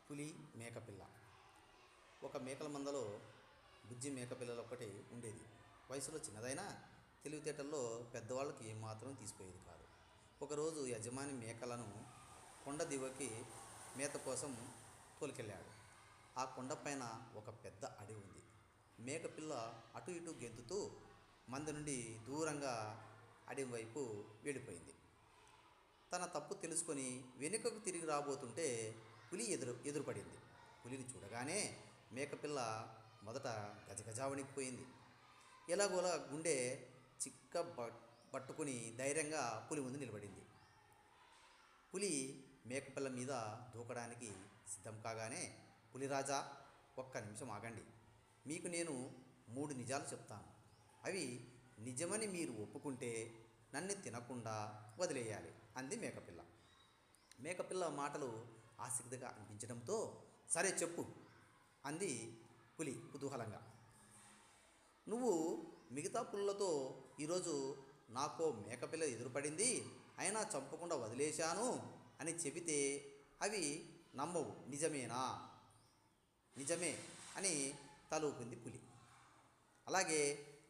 పులి మేకపిల్ల. ఒక మేకల మందలో బుజ్జి మేకపిల్లలు ఒక్కటి ఉండేది. వయసులో చిన్నదైనా తెలివితేటల్లో పెద్దవాళ్ళకి ఏమాత్రం తీసిపోయేది కాదు. ఒకరోజు యజమాని మేకలను కొండ దివకి మేత కోసం తోలుకెళ్ళాడు. ఆ కొండపైన ఒక పెద్ద అడవి ఉంది. మేకపిల్ల అటు ఇటు గెంతుతూ మంద నుండి దూరంగా అడవి వైపు వెళ్ళిపోయింది. తన తప్పు తెలుసుకొని వెనుకకు తిరిగి రాబోతుంటే పులి ఎదురుపడింది. పులిని చూడగానే మేకపిల్ల మొదట గజగజా వణికిపోయింది. ఎలాగోలా గుండె చిక్క పట్టుకుని ధైర్యంగా పులి ముందు నిలబడింది. పులి మేకపిల్ల మీద దూకడానికి సిద్ధం కాగానే, పులిరాజా, ఒక్క నిమిషం ఆగండి. మీకు నేను 3 నిజాలు చెప్తాను. అవి నిజమని మీరు ఒప్పుకుంటే నన్ను తినకుండా వదిలేయాలి అంది మేకపిల్ల. మేకపిల్ల మాటలు ఆసక్తిగా అనిపించడంతో, సరే చెప్పు అంది పులి కుతూహలంగా. నువ్వు మిగతా పుల్లతో ఈరోజు నాకో మేకపిల్ల ఎదురుపడింది, అయినా చంపకుండా వదిలేశాను అని చెబితే అవి నమ్మవు, నిజమేనా? నిజమే అని తలూపింది పులి. అలాగే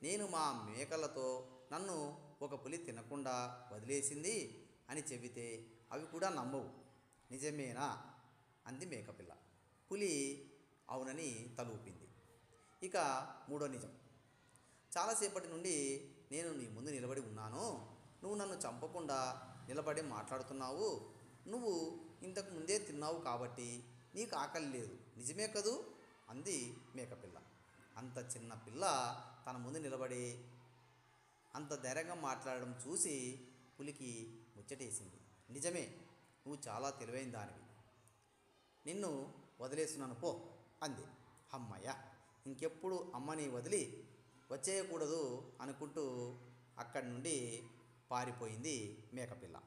నేను మా మేకలతో నన్ను ఒక పులి తినకుండా వదిలేసింది అని చెబితే అవి కూడా నమ్మవు, నిజమేనా అంది మేకపిల్ల. పులి అవునని తలూపింది. ఇక 3వ నిజం. చాలాసేపటి నుండి నేను నీ ముందు నిలబడి ఉన్నాను. నువ్వు నన్ను చంపకుండా నిలబడి మాట్లాడుతున్నావు. నువ్వు ఇంతకు ముందే తిన్నావు కాబట్టి నీకు ఆకలి లేదు, నిజమే కదూ అంది మేకపిల్ల. అంత చిన్న పిల్ల తన ముందు నిలబడి అంత ధైర్యంగా మాట్లాడడం చూసి పులికి ముచ్చటేసింది. నిజమే, నువ్వు చాలా తెలివైన దానివి. నిన్ను వదిలేస్తున్నాను పో అంది. అమ్మయ్య, ఇంకెప్పుడు అమ్మని వదిలి వచ్చేయకూడదు అనుకుంటూ అక్కడి నుండి పారిపోయింది మేకపిల్ల.